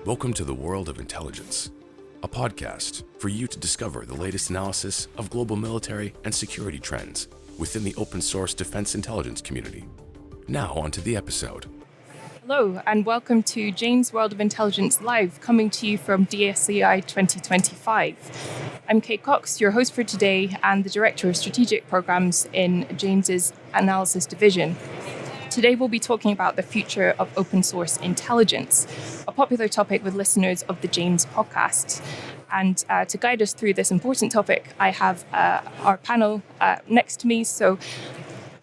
Welcome to the World of Intelligence, a podcast for you to discover the latest analysis of global military and security trends within the open source defense intelligence community. Now on to the episode. Hello and welcome to Jane's World of Intelligence Live, coming to you from DSEI 2025. I'm Kate Cox, your host for today and the Director of Strategic Programmes in Jane's Analysis Division. Today we'll be talking about the future of open source intelligence, a popular topic with listeners of the Jane's podcast. And to guide us through this important topic, I have our panel next to me. So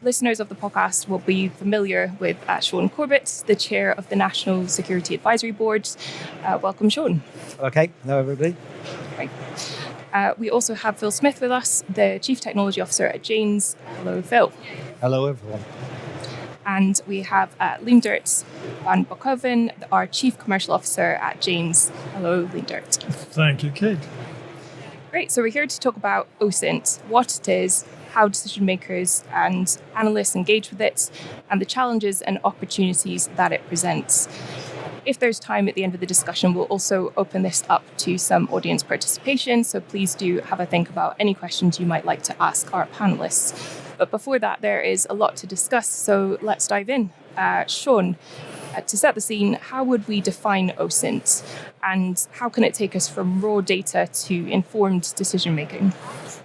listeners of the podcast will be familiar with Sean Corbett, the chair of the National Security Advisory Board. Welcome, Sean. Okay. Hello, everybody. Right. We also have Phil Smith with us, the Chief Technology Officer at Jane's. Hello, Phil. Hello, everyone. And we have Leendert Van Bochoven, our Chief Commercial Officer at Jane's. Hello, Leendert. Thank you, Kate. Great. So we're here to talk about OSINT, what it is, how decision makers and analysts engage with it, and the challenges and opportunities that it presents. If there's time at the end of the discussion, we'll also open this up to some audience participation. So please do have a think about any questions you might like to ask our panelists. But before that, there is a lot to discuss. So let's dive in. Sean, to set the scene, how would we define OSINT? And how can it take us from raw data to informed decision making?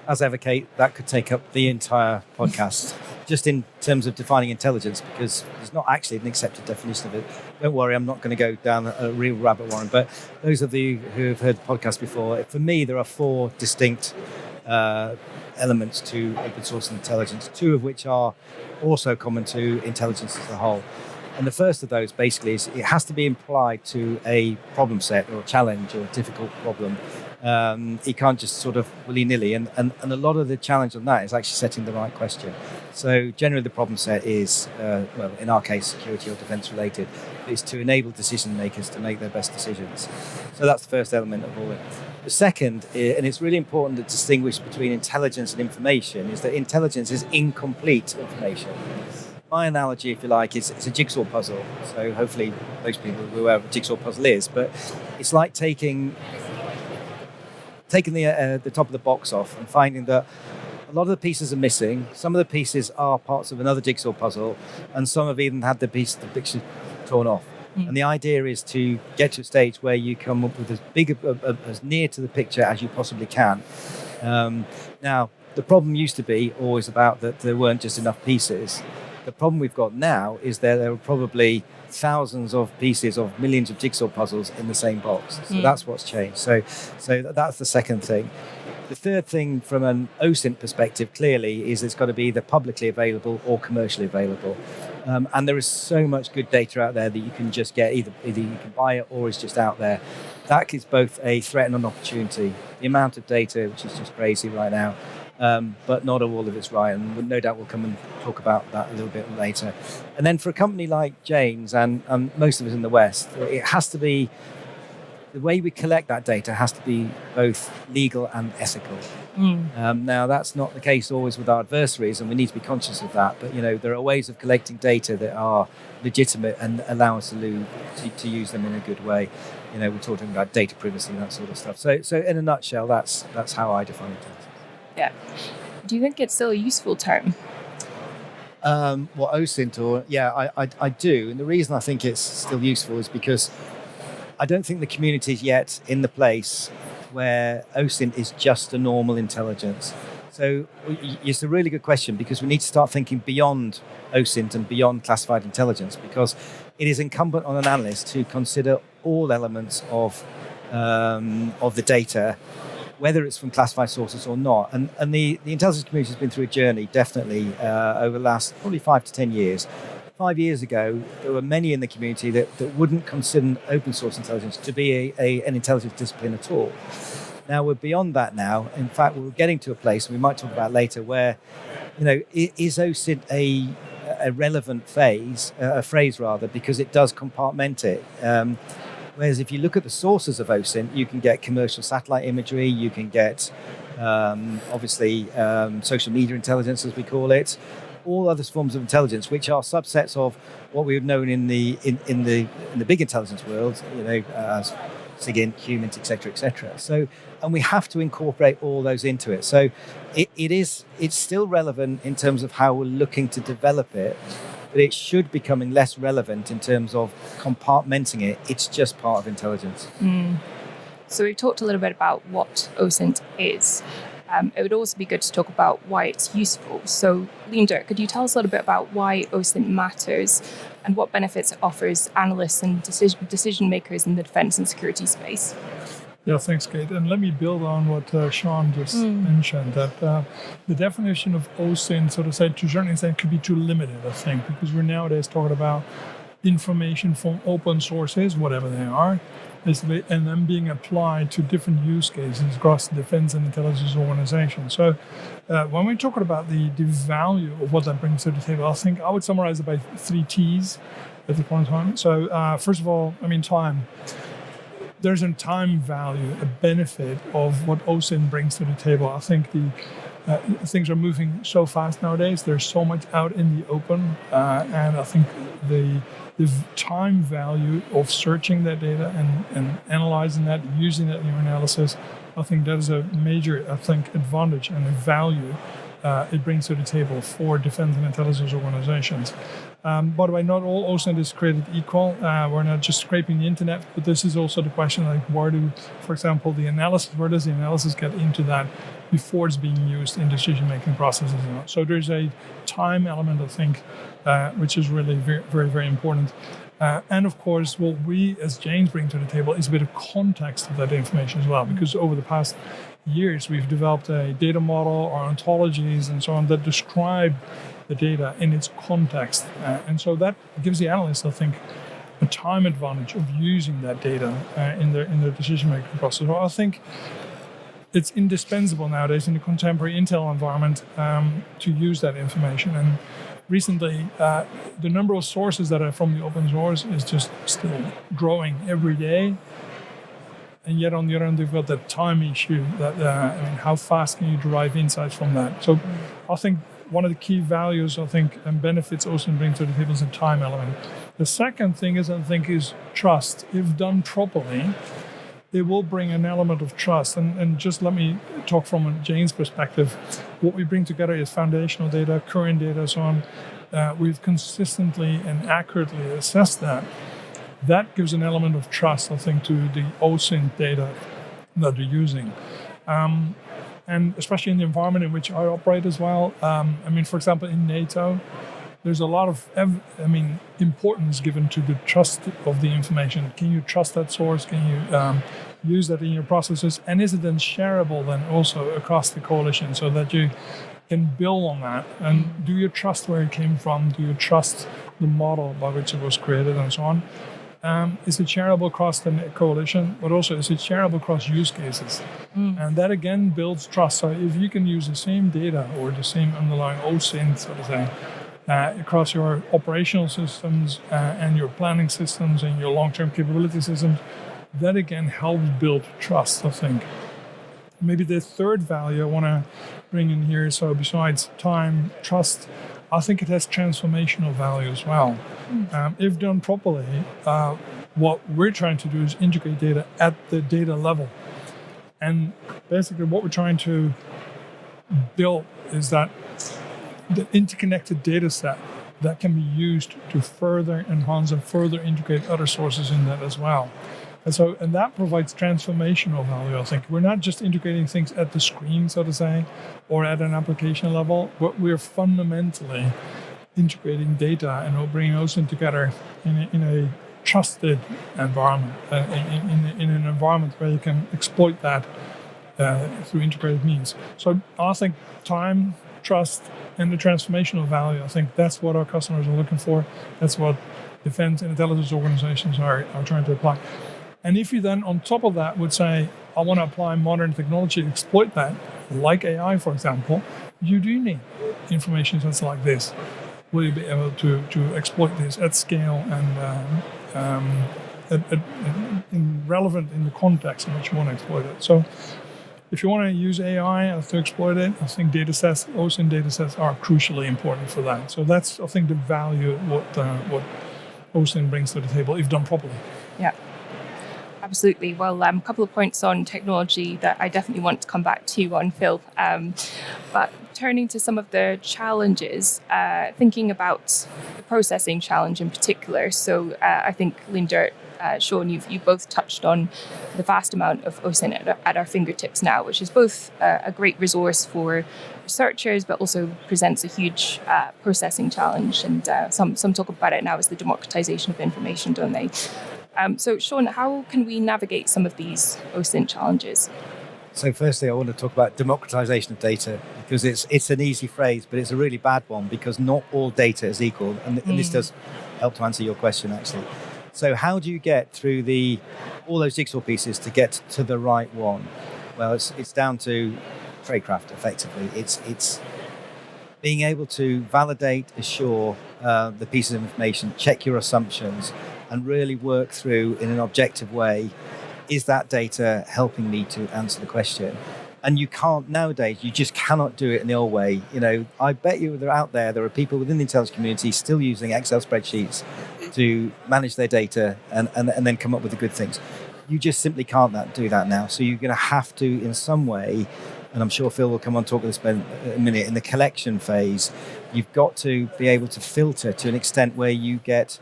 As ever, Kate, that could take up the entire podcast, just in terms of defining intelligence, because there's not actually an accepted definition of it. Don't worry, I'm not going to go down a real rabbit warren, but those of you who have heard the podcast before, for me, there are four distinct elements to open source intelligence, two of which are also common to intelligence as a whole. And the first of those basically is it has to be applied to a problem set or a challenge or a difficult problem. You can't just sort of willy-nilly. And a lot of the challenge on that is actually setting the right question. So generally the problem set is, well, in our case, security or defense related, is to enable decision makers to make their best decisions. So that's the first element of all it. The second, and it's really important to distinguish between intelligence and information, is that intelligence is incomplete information. My analogy, if you like, is it's a jigsaw puzzle. So hopefully most people will know what a jigsaw puzzle is, but it's like taking the top of the box off and finding that a lot of the pieces are missing. Some of the pieces are parts of another jigsaw puzzle, and some have even had the picture torn off. And the idea is to get to a stage where you come up with as near to the picture as you possibly can. Now, the problem used to be always about that there weren't just enough pieces. The problem we've got now is there are probably thousands of pieces of millions of jigsaw puzzles in the same box. So that's what's changed. So that's the second thing. The third thing from an OSINT perspective, clearly, is it's got to be either publicly available or commercially available. And there is so much good data out there that you can just get, either you can buy it or it's just out there. That is both a threat and an opportunity. The amount of data, which is just crazy right now, but not all of it's right. And no doubt we'll come and talk about that a little bit later. And then for a company like Jane's and most of us in the West, it has to be, the way we collect that data has to be both legal and ethical. Now, that's not the case always with our adversaries, and we need to be conscious of that. But, there are ways of collecting data that are legitimate and allow us to use them in a good way. We're talking about data privacy and that sort of stuff. So in a nutshell, that's how I define it. Yeah. Do you think it's still a useful term? What OSINT or I do, and the reason I think it's still useful is because I don't think the community is yet in the place where OSINT is just a normal intelligence. So it's a really good question, because we need to start thinking beyond OSINT and beyond classified intelligence, because it is incumbent on an analyst to consider all elements of the data, whether it's from classified sources or not. And the intelligence community has been through a journey, definitely, over the last probably 5 to 10 years. 5 years ago, there were many in the community that wouldn't consider open source intelligence to be an intelligence discipline at all. Now, we're beyond that now. In fact, we're getting to a place, and we might talk about later, where, is OSINT a relevant phrase, because it does compartment it. Whereas if you look at the sources of OSINT, you can get commercial satellite imagery, you can get, obviously, social media intelligence, as we call it. all other forms of intelligence, which are subsets of what we've known in the big intelligence world, as SIGINT, HUMINT, etc. So, and we have to incorporate all those into it. So, it's still relevant in terms of how we're looking to develop it, but it should be becoming less relevant in terms of compartmenting it. It's just part of intelligence. So we've talked a little bit about what OSINT is. It would also be good to talk about why it's useful. So, Leendert, could you tell us a little bit about why OSINT matters and what benefits it offers analysts and decision makers in the defense and security space? Yeah, thanks, Kate. And let me build on what Sean just mentioned, that the definition of OSINT, so to say, to a certain extent, could be too limited, I think, because we're nowadays talking about information from open sources, whatever they are, and then being applied to different use cases across the defense and intelligence organization. So when we're talking about the value of what that brings to the table, I think I would summarize it by 3 T's at this point in time. So first of all, time. There's a time value, a benefit of what OSINT brings to the table. I think things are moving so fast nowadays. There's so much out in the open, and I think the time value of searching that data and analyzing that, using that in your analysis, I think that is a major, advantage and a value it brings to the table for defense and intelligence organizations. By the way, not all OSINT is created equal. We're not just scraping the internet, but this is also the question, where does the analysis get into that before it's being used in decision-making processes? So there's a time element, I think, which is really very, very, very important. And of course, what we as James bring to the table is a bit of context of that information as well, because over the past years, we've developed a data model or ontologies and so on that describe the data in its context. And so that gives the analyst, I think, a time advantage of using that data in their decision-making process. So I think it's indispensable nowadays in the contemporary Intel environment to use that information. And recently, the number of sources that are from the open source is just still growing every day. And yet, on the other hand, we've got that time issue. How fast can you derive insights from that? So I think one of the key values, and benefits OSINT brings to the table is the time element. The second thing is trust. If done properly, it will bring an element of trust. And just let me talk from Jane's perspective. What we bring together is foundational data, current data, so on. We've consistently and accurately assessed that. That gives an element of trust, I think, to the OSINT data that they're using. And especially in the environment in which I operate as well. For example, in NATO, there's a lot of importance given to the trust of the information. Can you trust that source? Can you use that in your processes? And is it then shareable then also across the coalition so that you can build on that? And do you trust where it came from? Do you trust the model by which it was created and so on? Is it shareable across the coalition, but also is it shareable across use cases? And that again builds trust. So if you can use the same data or the same underlying OSINT, so to say, across your operational systems and your planning systems and your long-term capability systems, that again helps build trust, I think. Maybe the third value I want to bring in here, so besides time, trust, I think it has transformational value as well. If done properly, what we're trying to do is integrate data at the data level. And basically what we're trying to build is that the interconnected data set that can be used to further enhance and further integrate other sources in that as well. And that provides transformational value, I think. We're not just integrating things at the screen, so to say, or at an application level, but we're fundamentally integrating data and we're bringing OSINT together in a trusted environment, in an environment where you can exploit that through integrated means. So I think time, trust, and the transformational value, I think that's what our customers are looking for. That's what defense and intelligence organizations are trying to apply. And if you then, on top of that, would say, I want to apply modern technology to exploit that, like AI, for example, you do need information sets like this. Will you be able to exploit this at scale and relevant in the context in which you want to exploit it? So, if you want to use AI to exploit it, I think datasets, OSINT datasets are crucially important for that. So that's, I think, the value what OSINT brings to the table if done properly. Yeah. Absolutely. Well, a couple of points on technology that I definitely want to come back to you on, Phil. But turning to some of the challenges, thinking about the processing challenge in particular. So I think Leendert, Sean, you both touched on the vast amount of OSINT at our fingertips now, which is both a great resource for researchers, but also presents a huge processing challenge. And some talk about it now as the democratization of information, don't they? So, Sean, how can we navigate some of these OSINT challenges? So firstly, I want to talk about democratization of data, because it's an easy phrase, but it's a really bad one, because not all data is equal. And this does help to answer your question, actually. So how do you get through all those jigsaw pieces to get to the right one? Well, it's down to tradecraft, effectively. It's being able to validate, assure the pieces of information, check your assumptions, and really work through in an objective way, is that data helping me to answer the question? And you can't nowadays, you just cannot do it in the old way. I bet you there are people within the intelligence community still using Excel spreadsheets to manage their data and then come up with the good things. You just simply can't do that now. So you're going to have to, in some way, and I'm sure Phil will come on and talk about this in a minute, in the collection phase, you've got to be able to filter to an extent where you get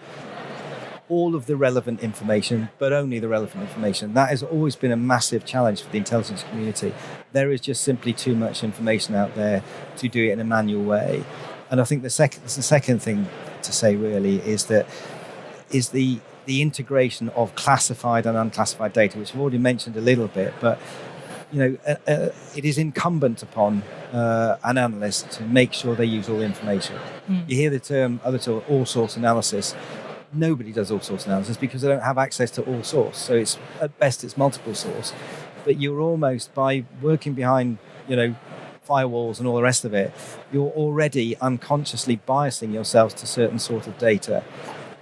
all of the relevant information, but only the relevant information. That has always been a massive challenge for the intelligence community. There is just simply too much information out there to do it in a manual way. And I think the second thing to say really is the integration of classified and unclassified data, which I've already mentioned a little bit, but it is incumbent upon an analyst to make sure they use all the information. You hear the term, all source analysis. Nobody does all source analysis because they don't have access to all source. So it's at best it's multiple source. But you're almost, by working behind, firewalls and all the rest of it, you're already unconsciously biasing yourselves to certain sort of data.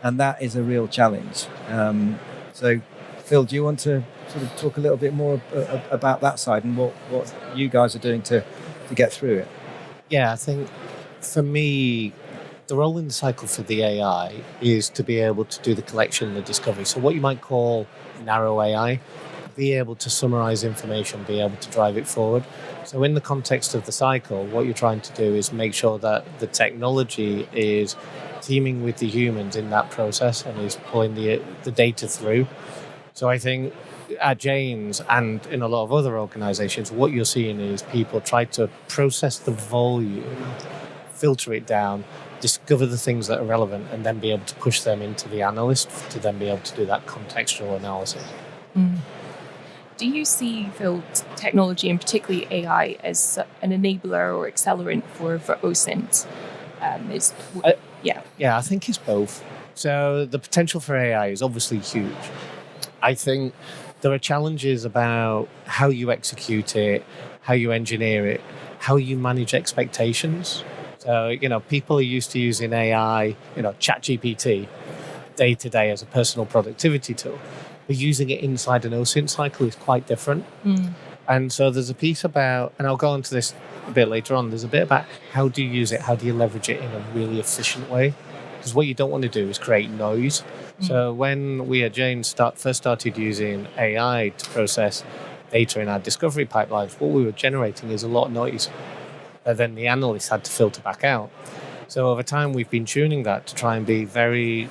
And that is a real challenge. So Phil, do you want to sort of talk a little bit more about that side and what you guys are doing to get through it? Yeah, I think for me, the role in the cycle for the AI is to be able to do the collection and the discovery. So what you might call narrow AI, be able to summarize information, be able to drive it forward. So in the context of the cycle, what you're trying to do is make sure that the technology is teaming with the humans in that process and is pulling the data through. So I think at Jane's and in a lot of other organizations, what you're seeing is people try to process the volume, filter it down, discover the things that are relevant, and then be able to push them into the analyst to then be able to do that contextual analysis. Do you see, Phil, technology and particularly AI as an enabler or accelerant for OSINT? Yeah, I think it's both. So the potential for AI is obviously huge. I think there are challenges about how you execute it, how you engineer it, how you manage expectations. So, people are used to using AI, ChatGPT, day to day as a personal productivity tool. But using it inside an OSINT cycle is quite different. And so there's a piece about, and I'll go into this a bit later on, there's a bit about how do you use it, how do you leverage it in a really efficient way? Because what you don't want to do is create noise. So when we at Jane first started using AI to process data in our discovery pipelines, what we were generating is a lot of noise. And then the analysts had to filter back out. So over time, we've been tuning that to try and be very,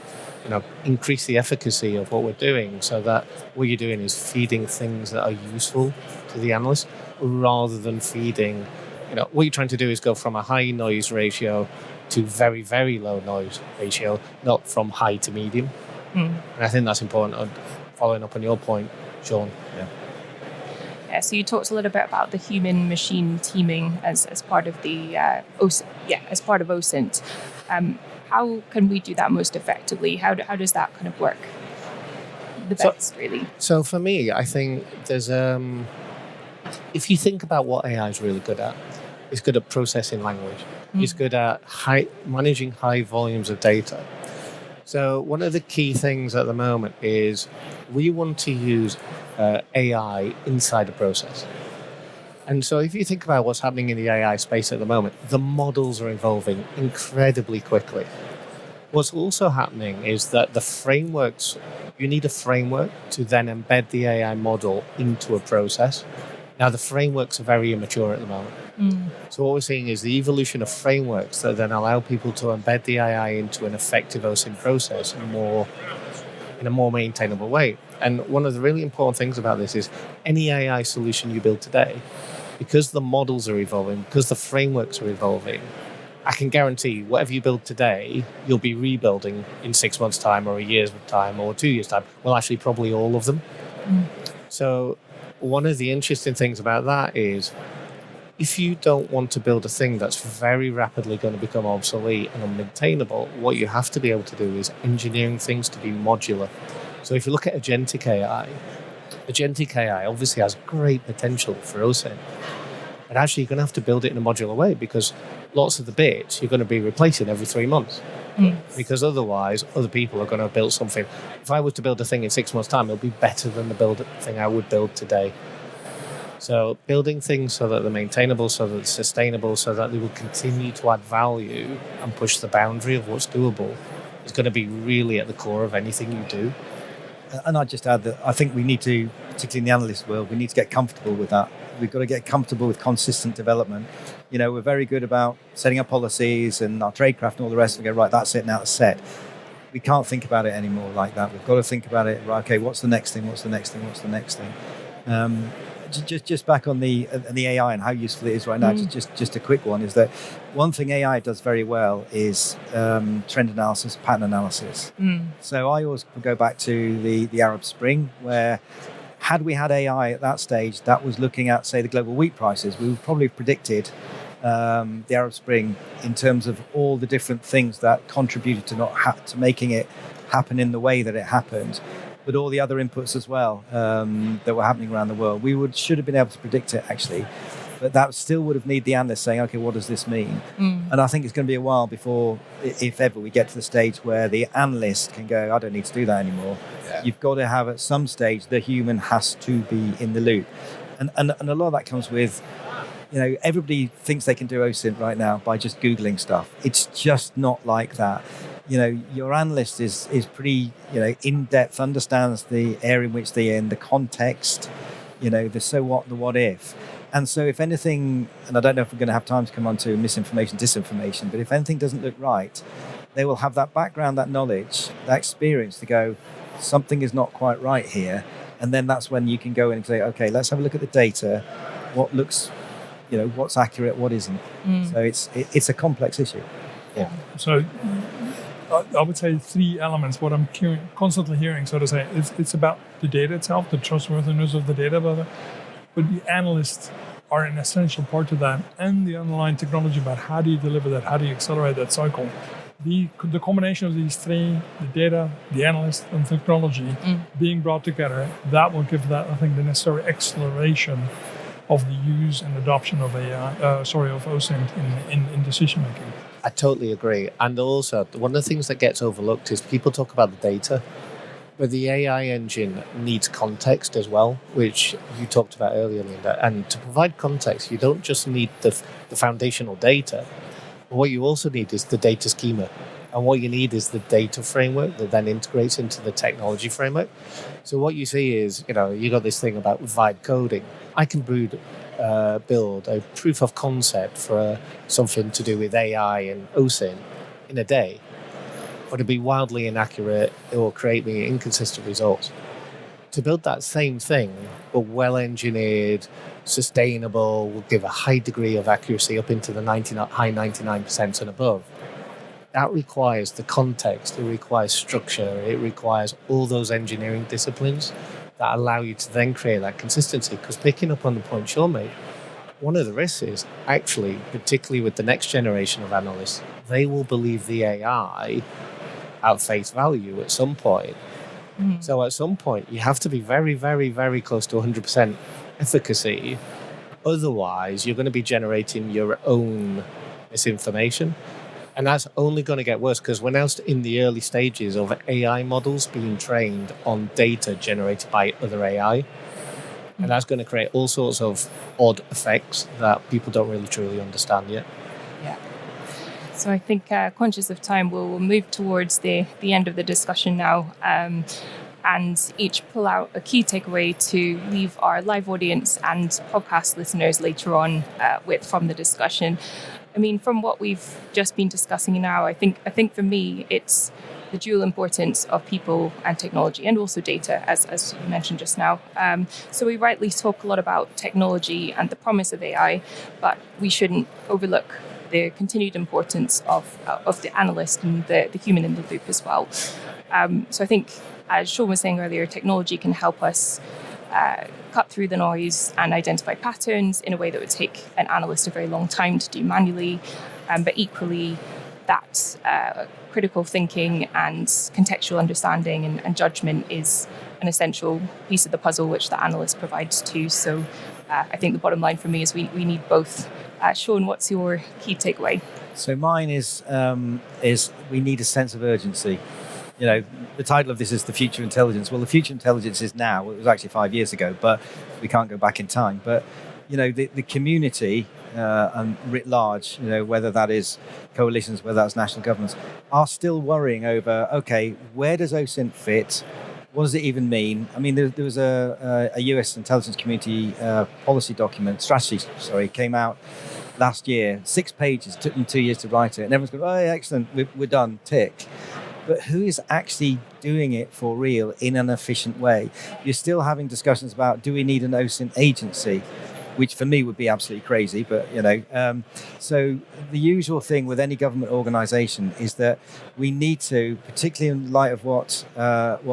increase the efficacy of what we're doing so that what you're doing is feeding things that are useful to the analyst rather than feeding, what you're trying to do is go from a high noise ratio to very, very low noise ratio, not from high to medium. And I think that's important, following up on your point, Sean. Yeah, so you talked a little bit about the human-machine teaming as part of the as part of OSINT. How can we do that most effectively? How does that kind of work the best, really? So for me, I think there's if you think about what AI is really good at, it's good at processing language. It's good at managing high volumes of data. So one of the key things at the moment is we want to use AI inside a process. And so if you think about what's happening in the AI space at the moment, the models are evolving incredibly quickly. What's also happening is that the frameworks, you need a framework to then embed the AI model into a process. Now, the frameworks are very immature at the moment. So what we're seeing is the evolution of frameworks that then allow people to embed the AI into an effective OSINT process in a more maintainable way. And one of the really important things about this is any AI solution you build today, because the models are evolving, because the frameworks are evolving, I can guarantee whatever you build today, you'll be rebuilding in 6 months' time or a year's time or 2 years' time. Well, actually, probably all of them. So one of the interesting things about that is if you don't want to build a thing that's very rapidly going to become obsolete and unmaintainable, what you have to be able to do is engineering things to be modular. So if you look at agentic AI obviously has great potential for OSINT. But actually, you're going to have to build it in a modular way because lots of the bits you're going to be replacing every 3 months. Because otherwise, other people are going to build something. If I was to build a thing in 6 months' time, it'll be better than the thing I would build today. So building things so that they're maintainable, so that they're sustainable, so that they will continue to add value and push the boundary of what's doable is going to be really at the core of anything you do. And I'd just add that I think we need to, particularly in the analyst world, we need to get comfortable with that. We've got to get comfortable with consistent development. We're very good about setting up policies and our tradecraft and all the rest. We go, right, that's it, now it's set. We can't think about it anymore like that. We've got to think about it, right, okay, what's the next thing, what's the next thing, what's the next thing? Just back on the AI and how useful it is right now, just a quick one, is that one thing AI does very well is trend analysis, pattern analysis. So I always go back to the Arab Spring, where had we had AI at that stage that was looking at, say, the global wheat prices, we would probably have predicted the Arab Spring in terms of all the different things that contributed to making it happen in the way that it happened, but all the other inputs as well that were happening around the world. We should have been able to predict it, actually, but that still would have needed the analyst saying, okay, what does this mean? And I think it's going to be a while before, if ever, we get to the stage where the analyst can go, I don't need to do that anymore. Yeah. You've got to have, at some stage, the human has to be in the loop. And a lot of that comes with, everybody thinks they can do OSINT right now by just Googling stuff. It's just not like that. Your analyst is pretty, in-depth, understands the area in which they're in, the context, the so what, the what if. And so if anything, and I don't know if we're going to have time to come on to misinformation, disinformation, but if anything doesn't look right, they will have that background, that knowledge, that experience to go, something is not quite right here. And then that's when you can go in and say, okay, let's have a look at the data, what looks, what's accurate, what isn't. So it's a complex issue. Yeah. So I would say 3 elements. What I'm constantly hearing, so to say, it's about the data itself, the trustworthiness of the data, but the analysts are an essential part of that, and the underlying technology about how do you deliver that, how do you accelerate that cycle. The combination of these 3, the data, the analyst, and technology being brought together, that will give that, I think, the necessary acceleration of the use and adoption of of OSINT in decision making. I totally agree. And also, one of the things that gets overlooked is people talk about the data, but the AI engine needs context as well, which you talked about earlier, Leendert. And to provide context, you don't just need the foundational data. But what you also need is the data schema. And what you need is the data framework that then integrates into the technology framework. So what you see is, you got this thing about vibe coding. I can build a proof of concept for something to do with AI and OSINT in a day, but it'd be wildly inaccurate. It will create me inconsistent results. To build that same thing, but well-engineered, sustainable, will give a high degree of accuracy up into the high 99% and above, that requires the context, it requires structure, it requires all those engineering disciplines that allow you to then create that consistency. Because picking up on the point Sean made, one of the risks is actually, particularly with the next generation of analysts, they will believe the AI at face value at some point. So at some point, you have to be very, very, very close to 100% efficacy. Otherwise, you're going to be generating your own misinformation. And that's only going to get worse because we're now in the early stages of AI models being trained on data generated by other AI. And that's going to create all sorts of odd effects that people don't really truly understand yet. Yeah. So I think, conscious of time, we'll move towards the end of the discussion now, and each pull out a key takeaway to leave our live audience and podcast listeners later on with from the discussion. I mean, from what we've just been discussing now, I think for me, it's the dual importance of people and technology, and also data, as you mentioned just now. So we rightly talk a lot about technology and the promise of AI, but we shouldn't overlook the continued importance of the analyst and the human in the loop as well. So I think, as Sean was saying earlier, technology can help us cut through the noise and identify patterns in a way that would take an analyst a very long time to do manually. But equally, that critical thinking and contextual understanding and judgment is an essential piece of the puzzle which the analyst provides too. So I think the bottom line for me is we need both. Sean, what's your key takeaway? So mine is we need a sense of urgency. You know, the title of this is The Future Intelligence. Well, the future intelligence is now. Well, it was actually 5 years ago, but we can't go back in time. But, you know, the community and writ large, you know, whether that is coalitions, whether that's national governments, are still worrying over, okay, where does OSINT fit? What does it even mean? I mean, there was a US intelligence community strategy, came out last year, 6 pages, took them 2 years to write it. And everyone's going, oh, yeah, excellent, we're done, tick. But who is actually doing it for real in an efficient way? You're still having discussions about, do we need an OSINT agency? Which for me would be absolutely crazy, but you know. So the usual thing with any government organisation is that we need to, particularly in light of what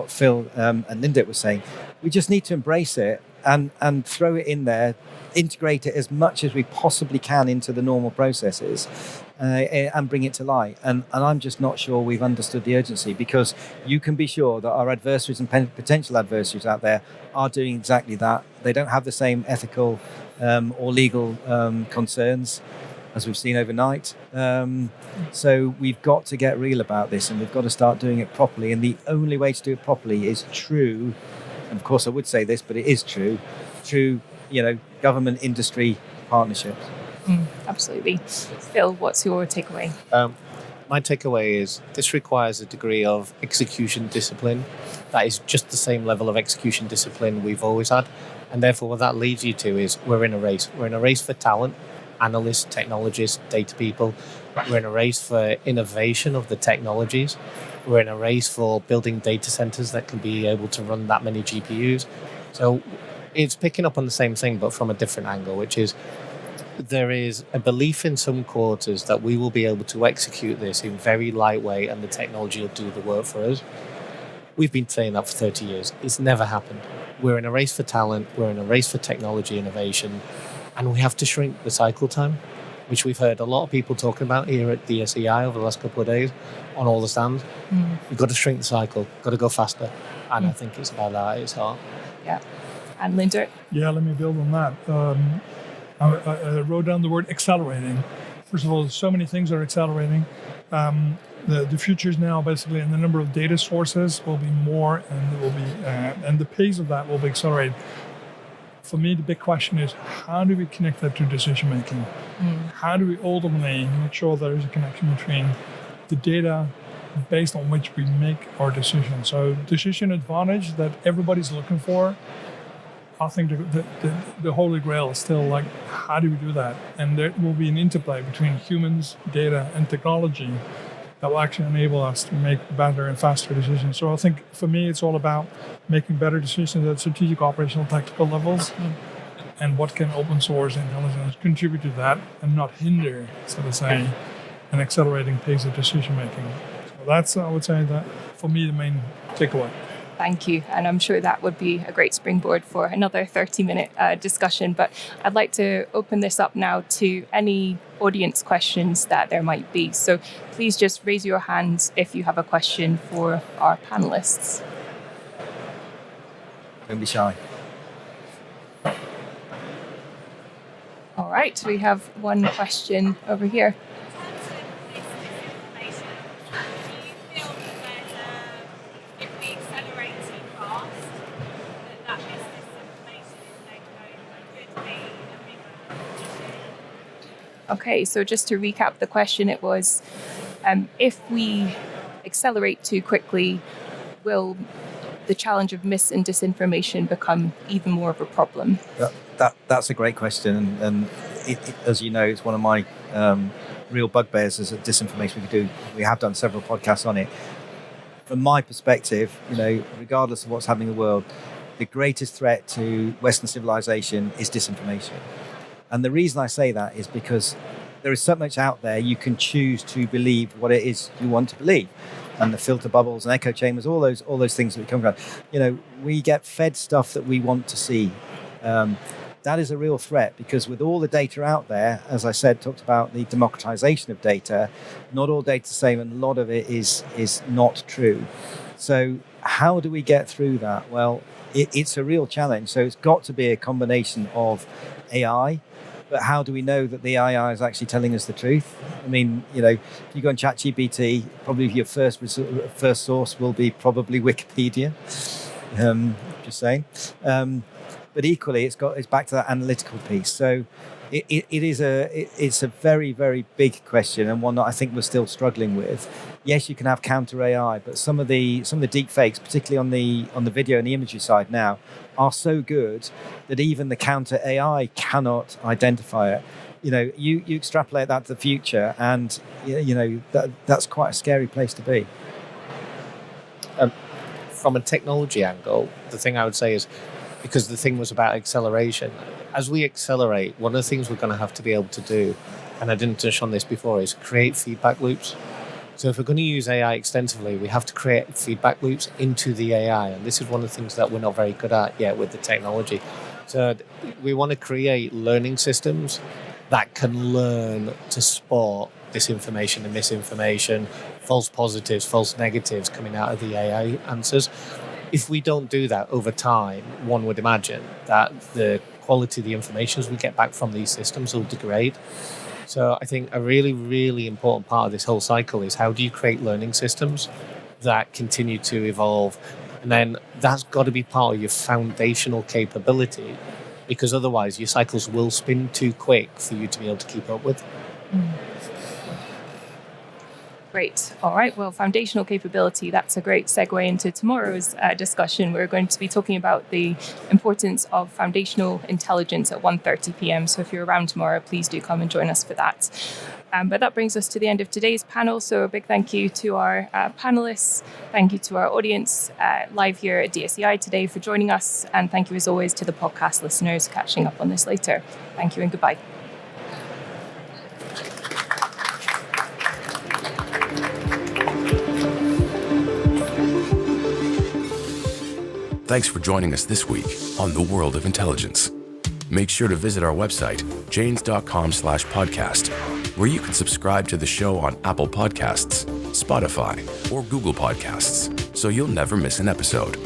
Phil and Leendert were saying, we just need to embrace it and throw it in there, integrate it as much as we possibly can into the normal processes, and bring it to light. And I'm just not sure we've understood the urgency, because you can be sure that our adversaries and potential adversaries out there are doing exactly that. They don't have the same ethical or legal concerns as we've seen overnight. So we've got to get real about this, and we've got to start doing it properly. And the only way to do it properly is true, and of course I would say this, but it is true, you know, government industry partnerships. Absolutely. Phil, what's your takeaway? My takeaway is this requires a degree of execution discipline that is just the same level of execution discipline we've always had. And therefore, what that leads you to is we're in a race. We're in a race for talent, analysts, technologists, data people. We're in a race for innovation of the technologies. We're in a race for building data centers that can be able to run that many GPUs. So it's picking up on the same thing, but from a different angle, which is there is a belief in some quarters that we will be able to execute this in very lightweight and the technology will do the work for us. We've been saying that for 30 years. It's never happened. We're in a race for talent. We're in a race for technology innovation. And we have to shrink the cycle time, which we've heard a lot of people talking about here at DSEI over the last couple of days on all the stands. We've got to shrink the cycle, got to go faster. And I think it's about that at its heart. Yeah. And Leendert? Yeah, let me build on that. I wrote down the word accelerating. First of all, so many things are accelerating. The future is now basically, and the number of data sources will be more, and there will be, and the pace of that will be accelerated. For me, the big question is, how do we connect that to decision making? How do we ultimately make sure there is a connection between the data based on which we make our decisions? So, decision advantage that everybody's looking for. I think the holy grail is still like, how do we do that? And there will be an interplay between humans, data, and technology that will actually enable us to make better and faster decisions. So I think for me, it's all about making better decisions at strategic, operational, tactical levels. And what can open source intelligence contribute to that and not hinder, so to say, an accelerating pace of decision making. So that's, I would say, that for me, the main takeaway. Thank you. And I'm sure that would be a great springboard for another 30-minute discussion. But I'd like to open this up now to any audience questions that there might be. So please just raise your hands if you have a question for our panelists. Don't be shy. All right, we have one question over here. Okay, so just to recap the question, it was if we accelerate too quickly, will the challenge of mis and disinformation become even more of a problem? That's a great question, and as you know, it's one of my real bugbears is that disinformation. We have done several podcasts on it. From my perspective, regardless of what's happening in the world, the greatest threat to Western civilization is disinformation. And the reason I say that is because there is so much out there, you can choose to believe what it is you want to believe. And the filter bubbles and echo chambers, all those things that we come around. We get fed stuff that we want to see. That is a real threat, because with all the data out there, as I said, talked about the democratization of data, not all data is the same, and a lot of it is not true. So how do we get through that? Well, it's a real challenge. So it's got to be a combination of AI, but how do we know that the AI is actually telling us the truth? I mean, if you go on ChatGPT, probably your first source will be probably Wikipedia. Just saying. But equally, it's back to that analytical piece. So it's a very, very big question, and one that I think we're still struggling with. Yes, you can have counter AI, but some of the deep fakes, particularly on the video and the imagery side now, are so good that even the counter AI cannot identify it. You extrapolate that to the future, and that's quite a scary place to be. From a technology angle, the thing I would say is, because the thing was about acceleration, as we accelerate, one of the things we're going to have to be able to do, and I didn't touch on this before, is create feedback loops. So if we're going to use AI extensively, we have to create feedback loops into the AI. And this is one of the things that we're not very good at yet with the technology. So we want to create learning systems that can learn to spot disinformation and misinformation, false positives, false negatives coming out of the AI answers. If we don't do that over time, one would imagine that the quality of the information we get back from these systems will degrade. So I think a really, really important part of this whole cycle is, how do you create learning systems that continue to evolve? And then that's got to be part of your foundational capability, because otherwise your cycles will spin too quick for you to be able to keep up with. Great. All right. Well, foundational capability, that's a great segue into tomorrow's discussion. We're going to be talking about the importance of foundational intelligence at 1:30 p.m. So if you're around tomorrow, please do come and join us for that. But that brings us to the end of today's panel. So a big thank you to our panelists. Thank you to our audience live here at DSEI today for joining us. And thank you, as always, to the podcast listeners catching up on this later. Thank you and goodbye. Thanks for joining us this week on The World of Intelligence. Make sure to visit our website, janes.com/podcast, where you can subscribe to the show on Apple Podcasts, Spotify, or Google Podcasts, so you'll never miss an episode.